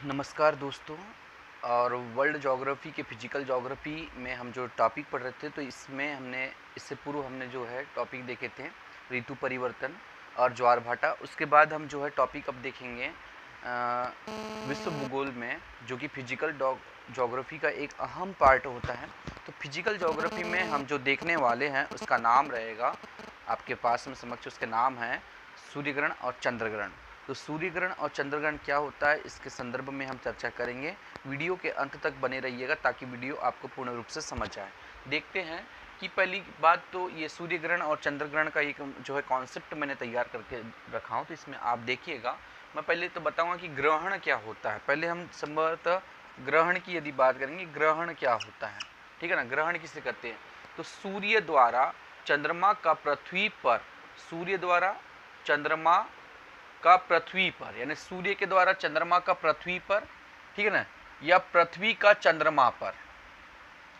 नमस्कार दोस्तों। और वर्ल्ड ज्योग्राफी के फिजिकल ज्योग्राफी में हम जो टॉपिक पढ़ रहे थे, तो इसमें हमने इससे पूर्व हमने जो है टॉपिक देखे थे ऋतु परिवर्तन और ज्वार भाटा। उसके बाद हम जो है टॉपिक अब देखेंगे विश्व भूगोल में, जो कि फिजिकल ज्योग्राफी का एक अहम पार्ट होता है। तो फिजिकल ज्योग्राफी में हम जो देखने वाले हैं उसका नाम रहेगा, आपके पास में समक्ष उसके नाम है सूर्यग्रहण और चंद्रग्रहण। तो सूर्यग्रहण और चंद्रग्रहण क्या होता है, इसके संदर्भ में हम चर्चा करेंगे। वीडियो के अंत तक बने रहिएगा ताकि वीडियो आपको पूर्ण रूप से समझ आए। देखते हैं कि पहली बात तो ये सूर्यग्रहण और चंद्रग्रहण का एक जो है कॉन्सेप्ट मैंने तैयार करके रखा हूँ, तो इसमें आप देखिएगा। मैं पहले तो बताऊंगा कि ग्रहण क्या होता है। पहले हम संभवतः ग्रहण की यदि बात करेंगे, ग्रहण क्या होता है, ठीक है ना। ग्रहण किसे कहते हैं? तो सूर्य द्वारा चंद्रमा का पृथ्वी पर, सूर्य द्वारा चंद्रमा का पृथ्वी पर, यानी सूर्य के द्वारा चंद्रमा का पृथ्वी पर, ठीक है ना, या पृथ्वी का चंद्रमा पर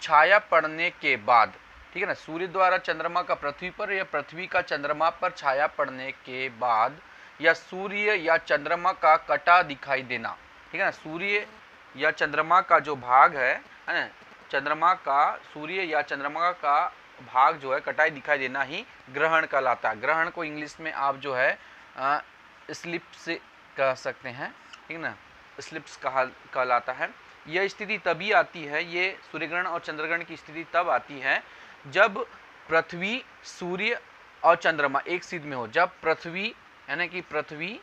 छाया पड़ने के बाद, ठीक है ना, सूर्य द्वारा चंद्रमा का पृथ्वी पर या पृथ्वी का चंद्रमा पर छाया पड़ने के बाद, या सूर्य या चंद्रमा का कटा दिखाई देना, ठीक है ना। सूर्य या चंद्रमा का जो भाग है ना, चंद्रमा का, सूर्य या चंद्रमा का भाग जो है कटाई दिखाई देना ही ग्रहण कहलाता है। ग्रहण को इंग्लिश में आप जो है स्लिप्स कह सकते हैं, ठीक ना, स्लिप्स कहलाता है। यह स्थिति तभी आती है, ये सूर्यग्रहण और चंद्रग्रहण की स्थिति तब आती है जब पृथ्वी, सूर्य और चंद्रमा एक सीध में हो। जब पृथ्वी, यानी कि पृथ्वी,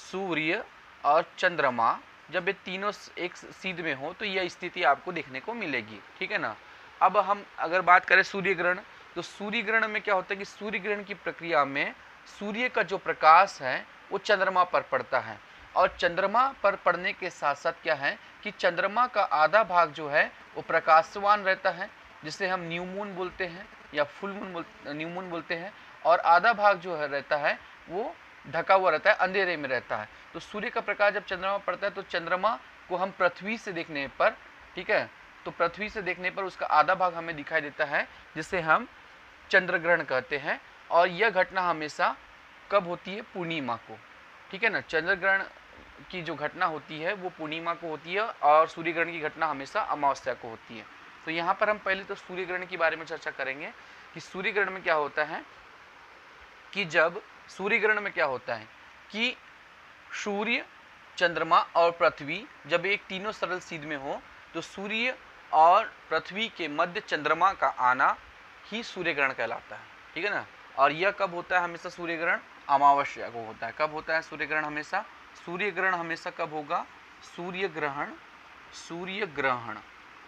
सूर्य और चंद्रमा, जब ये तीनों एक सीध में हो, तो यह स्थिति आपको देखने को मिलेगी, ठीक है ना। अब हम अगर बात करें सूर्यग्रहण, तो सूर्यग्रहण में क्या होता है कि सूर्यग्रहण की प्रक्रिया में सूर्य का जो प्रकाश है वो चंद्रमा पर पड़ता है, और चंद्रमा पर पड़ने के साथ साथ क्या है कि चंद्रमा का आधा भाग जो है वो प्रकाशवान रहता है, जिसे हम न्यू मून बोलते हैं या फुल मून, न्यू मून बोलते हैं, और आधा भाग जो है रहता है वो ढका हुआ रहता है, अंधेरे में रहता है। तो सूर्य का प्रकाश जब चंद्रमा पर पड़ता है तो चंद्रमा को हम पृथ्वी से देखने पर, ठीक है, तो पृथ्वी से देखने पर उसका आधा भाग हमें दिखाई देता है, जिसे हम चंद्रग्रहण कहते हैं। और यह घटना हमेशा कब होती है? पूर्णिमा को, ठीक है ना। चंद्रग्रहण की जो घटना होती है वो पूर्णिमा को होती है, और सूर्यग्रहण की घटना हमेशा अमावस्या को होती है। तो यहाँ पर हम पहले तो सूर्यग्रहण के बारे में चर्चा करेंगे कि सूर्यग्रहण में क्या होता है, कि जब सूर्यग्रहण में क्या होता है कि सूर्य, चंद्रमा और पृथ्वी जब एक तीनों सरल सीध में हो, तो सूर्य और पृथ्वी के मध्य चंद्रमा का आना ही सूर्यग्रहण कहलाता है, ठीक है ना। और यह कब होता है? हमेशा सूर्यग्रहण अमावस्या को होता है। कब होता है सूर्यग्रहण? हमेशा सूर्यग्रहण हमेशा कब होगा? सूर्यग्रहण, सूर्यग्रहण,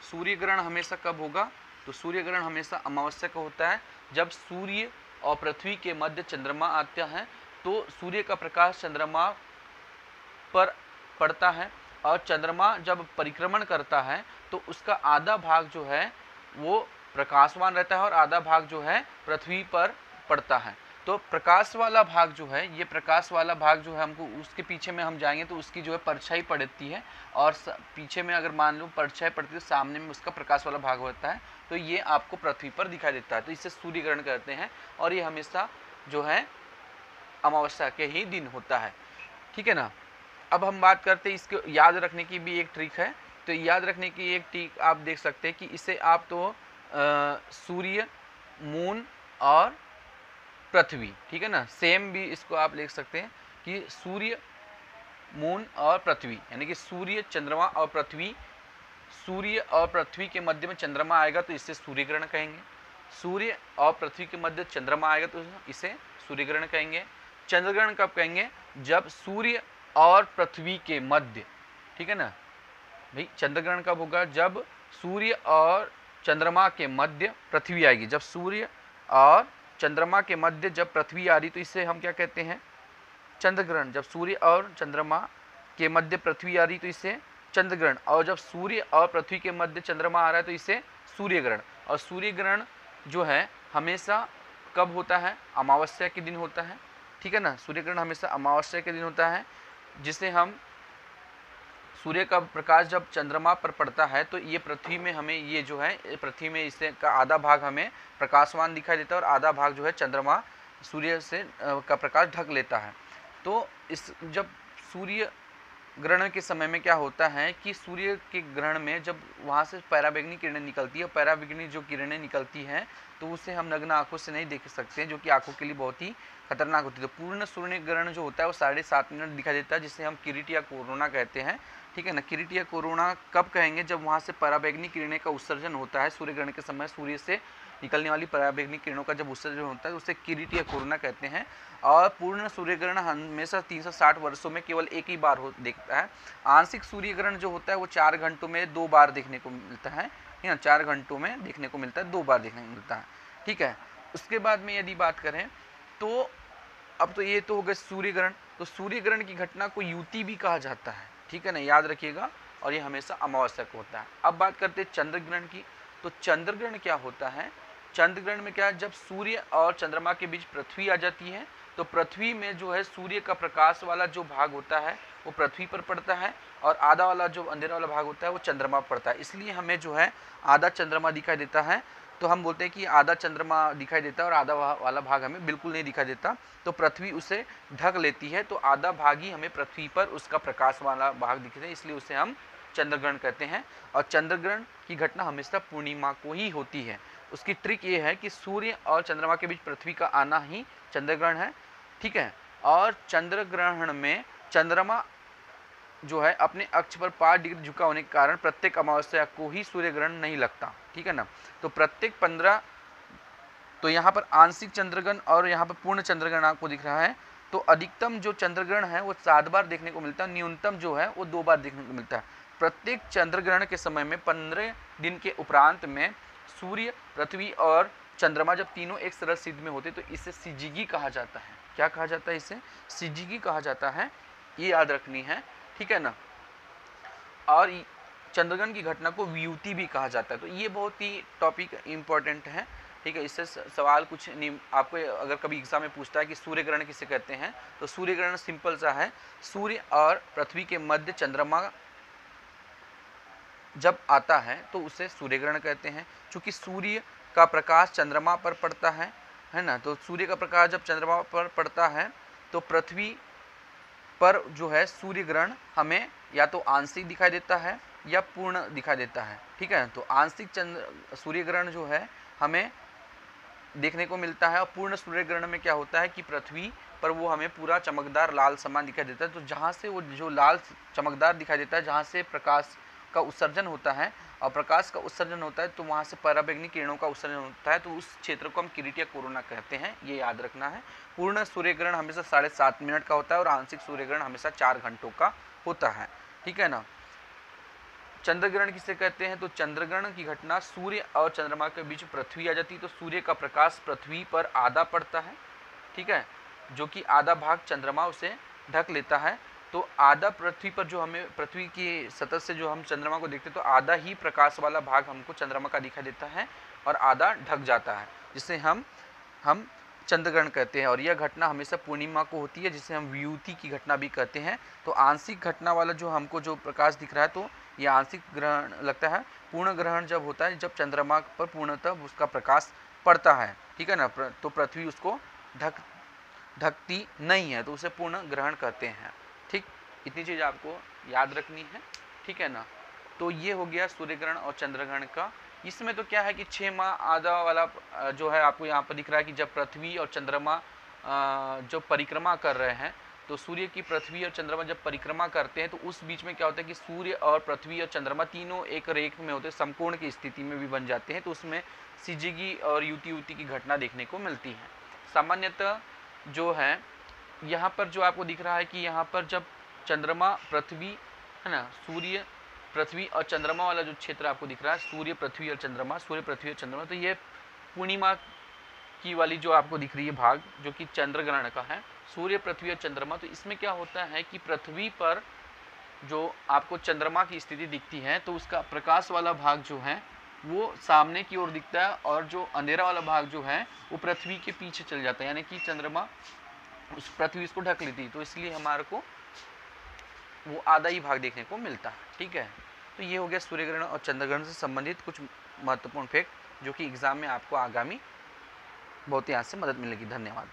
सूर्यग्रहण हमेशा कब होगा? तो सूर्यग्रहण हमेशा अमावस्या को होता है, जब सूर्य और पृथ्वी के मध्य चंद्रमा आता है। तो सूर्य का प्रकाश चंद्रमा पर पड़ता है, और चंद्रमा जब परिक्रमण करता है तो उसका आधा भाग जो है वो प्रकाशवान रहता है, और आधा भाग जो है पृथ्वी पर पड़ता है। तो प्रकाश वाला भाग जो है, ये प्रकाश वाला भाग जो है, हमको उसके पीछे में हम जाएंगे तो उसकी जो है परछाई पड़ती है, और पीछे में अगर मान लो परछाई पड़ती है तो सामने में उसका प्रकाश वाला भाग होता है, तो ये आपको पृथ्वी पर दिखाई देता है। तो इसे सूर्यग्रहण कहते हैं, और ये हमेशा जो है अमावस्या के ही दिन होता है, ठीक है ना। अब हम बात करते हैं, इसको याद रखने की भी एक ट्रिक है। तो याद रखने की एक ट्रिक आप देख सकते हैं कि इसे आप तो सूर्य, मून और पृथ्वी, ठीक है ना, सेम भी इसको आप लिख सकते हैं कि सूर्य, मून और पृथ्वी, यानी कि सूर्य, चंद्रमा और पृथ्वी। सूर्य और पृथ्वी के मध्य में चंद्रमा आएगा तो इसे सूर्यग्रहण कहेंगे। सूर्य और पृथ्वी के मध्य चंद्रमा आएगा तो इसे सूर्यग्रहण कहेंगे। चंद्रग्रहण कब कहेंगे? जब सूर्य और पृथ्वी के मध्य, ठीक है ना भाई। चंद्रग्रहण कब होगा? जब सूर्य और चंद्रमा के मध्य पृथ्वी आएगी। जब सूर्य और चंद्रमा के मध्य जब पृथ्वी आ रही तो इसे हम क्या कहते हैं? चंद्रग्रहण। जब सूर्य और चंद्रमा के मध्य पृथ्वी आ रही तो इसे चंद्रग्रहण, और जब सूर्य और पृथ्वी के मध्य चंद्रमा आ रहा है तो इसे सूर्यग्रहण। और सूर्यग्रहण जो है हमेशा कब होता है? अमावस्या के दिन होता है, ठीक है ना। सूर्यग्रहण हमेशा अमावस्या के दिन होता है, जिसे हम, सूर्य का प्रकाश जब चंद्रमा पर पड़ता है तो ये पृथ्वी में हमें, ये जो है पृथ्वी में इसे का आधा भाग हमें प्रकाशवान दिखाई देता है, और आधा भाग जो है चंद्रमा सूर्य से का प्रकाश ढक लेता है। तो इस जब सूर्य ग्रहण के समय में क्या होता है कि सूर्य के ग्रहण में जब वहाँ से पराबैंगनी किरणें निकलती है, पराबैंगनी जो किरणें निकलती हैं तो उसे हम नग्न आंखों से नहीं देख सकते हैं, जो कि आंखों के लिए बहुत ही खतरनाक होती है। तो पूर्ण सूर्य ग्रहण जो होता है वो 7.5 मिनट दिखाई देता है, जिसे हम किरीट या कोरोना कहते हैं। ठीक है ना, किरीट या कोरोना कब कहेंगे? जब वहाँ से पराबैंगनी किरणें का उत्सर्जन होता है सूर्य ग्रहण के समय, सूर्य से निकलने वाली पराबैंगनी किरणों का जब उत्सर्जन होता है तो उसे किरीट या कोरोना कहते हैं। और पूर्ण सूर्य ग्रहण हमेशा 360 वर्षों में केवल एक ही बार देखता है। आंशिक सूर्य ग्रहण जो होता है वो 4 घंटों में 2 बार देखने को मिलता है, 4 घंटों में देखने को मिलता है, 2 बार देखने को मिलता है। ठीक है, उसके बाद में यदि बात करें तो अब तो ये तो हो गया सूर्य ग्रहण। तो सूर्य ग्रहण की घटना को युति भी कहा जाता है, ठीक है ना, याद रखिएगा, और ये हमेशा अमावस्या को होता है। अब बात करते हैं चंद्र ग्रहण की। तो चंद्र ग्रहण क्या होता है? चंद्र ग्रहण में क्या है, जब सूर्य और चंद्रमा के बीच पृथ्वी आ जाती है तो पृथ्वी में जो है सूर्य का प्रकाश वाला जो भाग होता है वो पृथ्वी पर पड़ता है, और आधा वाला जो अंधेरा वाला भाग होता है वो चंद्रमा पर पड़ता है। इसलिए हमें जो है आधा चंद्रमा दिखाई देता है। तो हम बोलते हैं कि आधा चंद्रमा दिखाई देता है और आधा वाला भाग हमें बिल्कुल नहीं दिखाई देता, तो पृथ्वी उसे ढक लेती है, तो आधा भाग ही हमें पृथ्वी पर उसका प्रकाश वाला भाग दिखता है, इसलिए उसे हम चंद्र ग्रहण कहते हैं। और चंद्र ग्रहण की घटना हमेशा पूर्णिमा को ही होती है। उसकी ट्रिक ये है कि सूर्य और चंद्रमा के बीच पृथ्वी का आना ही चंद्र ग्रहण है। ठीक है, और चंद्र ग्रहण में चंद्रमा जो है अपने अक्ष पर 5 डिग्री झुका होने के कारण प्रत्येक अमावस्या को ही सूर्य ग्रहण नहीं लगता। ठीक है ना, तो प्रत्येक 15, तो यहाँ पर आंशिक चंद्रग्रहण और यहाँ पर पूर्ण चंद्रग्रहण आपको दिख रहा है। तो अधिकतम जो चंद्रग्रहण है वो 7 बार देखने को मिलता है, न्यूनतम जो है वो 2 बार देखने को मिलता है। प्रत्येक चंद्रग्रहण के समय में 15 दिन के उपरांत में सूर्य, पृथ्वी और चंद्रमा जब तीनों एक सरल सिद्ध में होते तो इसे सिजिगी कहा जाता है। क्या कहा जाता है? इसे सिजिगी कहा जाता है, ये याद रखनी है। ठीक है ना, और चंद्रग्रहण की घटना को वियुति भी कहा जाता है। तो ये बहुत ही टॉपिक इम्पोर्टेंट है। ठीक है, इससे सवाल कुछ नहीं, आपको अगर कभी एग्जाम में पूछता है कि सूर्य ग्रहण किसे कहते हैं, तो सूर्य ग्रहण सिंपल सा है, सूर्य और पृथ्वी के मध्य चंद्रमा जब आता है तो उसे सूर्य ग्रहण कहते हैं। क्योंकि सूर्य का प्रकाश चंद्रमा पर पड़ता है ना, तो सूर्य का प्रकाश जब चंद्रमा पर पड़ता है तो पृथ्वी पर जो है सूर्य ग्रहण हमें या तो आंशिक दिखाई देता है या पूर्ण दिखाई देता है। ठीक है, तो आंशिक सूर्य ग्रहण जो है हमें देखने को मिलता है, और पूर्ण सूर्य ग्रहण में क्या होता है कि पृथ्वी पर वो हमें पूरा चमकदार लाल समान दिखाई देता है। तो जहाँ से वो जो लाल चमकदार दिखाई देता है, जहाँ से प्रकाश का उत्सर्जन होता है, और प्रकाश का उत्सर्जन होता है तो वहाँ से पराबैंगनी किरणों का उत्सर्जन होता है, तो उस क्षेत्र को हम किरीट या कोरोना कहते हैं, ये याद रखना है। पूर्ण सूर्य ग्रहण हमेशा 7.5 मिनट का होता है और आंशिक सूर्य ग्रहण हमेशा 4 घंटों का होता है। ठीक है ना, चंद्र ग्रहण किसे कहते हैं? तो चंद्र ग्रहण की घटना सूर्य और चंद्रमा के बीच पृथ्वी आ जाती है, तो सूर्य का प्रकाश पृथ्वी पर आधा पड़ता है। ठीक है, जो कि आधा भाग चंद्रमा उसे ढक लेता है, तो आधा पृथ्वी पर जो हमें पृथ्वी की सतह से जो हम चंद्रमा को देखते हैं तो आधा ही प्रकाश वाला भाग हमको चंद्रमा का दिखाई देता है और आधा ढक जाता है, जिसे हम चंद्र ग्रहण कहते हैं। और यह घटना हमेशा पूर्णिमा को होती है, जिसे हम वियुति की घटना भी कहते हैं। तो आंशिक घटना वाला जो हमको जो प्रकाश दिख रहा है तो यह आंशिक ग्रहण लगता है। पूर्ण ग्रहण जब होता है जब चंद्रमा पर पूर्णतः उसका प्रकाश पड़ता है। ठीक है ना, तो पृथ्वी उसको ढकती नहीं है, तो उसे पूर्ण ग्रहण कहते हैं। ठीक, इतनी चीज़ आपको याद रखनी है। ठीक है ना, तो ये हो गया सूर्य ग्रहण और चंद्र ग्रहण का। इसमें तो क्या है कि 6 माह आधा वाला जो है आपको यहाँ पर दिख रहा है कि जब पृथ्वी और चंद्रमा जो परिक्रमा कर रहे हैं, तो सूर्य की पृथ्वी और चंद्रमा जब परिक्रमा करते हैं तो उस बीच में क्या होता है कि सूर्य और पृथ्वी और चंद्रमा तीनों एक रेख में होते हैं, समकोण की स्थिति में भी बन जाते हैं, तो उसमें सिजिगी और युति की घटना देखने को मिलती है। सामान्यतः जो है यहाँ पर जो आपको दिख रहा है कि यहाँ पर जब चंद्रमा, पृथ्वी, है ना, सूर्य, पृथ्वी और चंद्रमा वाला जो क्षेत्र आपको दिख रहा है, सूर्य, पृथ्वी और चंद्रमा, सूर्य, पृथ्वी और चंद्रमा, तो ये पूर्णिमा की वाली जो आपको दिख रही है भाग, जो कि चंद्र ग्रहण का है, सूर्य, पृथ्वी और चंद्रमा। तो इसमें क्या होता है कि पृथ्वी पर जो आपको चंद्रमा की स्थिति दिखती है तो उसका प्रकाश वाला भाग जो है वो सामने की ओर दिखता है, और जो अंधेरा वाला भाग जो है वो पृथ्वी के पीछे चल जाता है, यानी कि चंद्रमा उस पृथ्वी को ढक लेती है, तो इसलिए हमारे को वो आधा ही भाग देखने को मिलता है। ठीक है, तो ये हो गया सूर्य ग्रहण और चंद्र ग्रहण से संबंधित कुछ महत्वपूर्ण फैक्ट, जो कि एग्जाम में आपको आगामी बहुत ही यहाँ से मदद मिलेगी। धन्यवाद।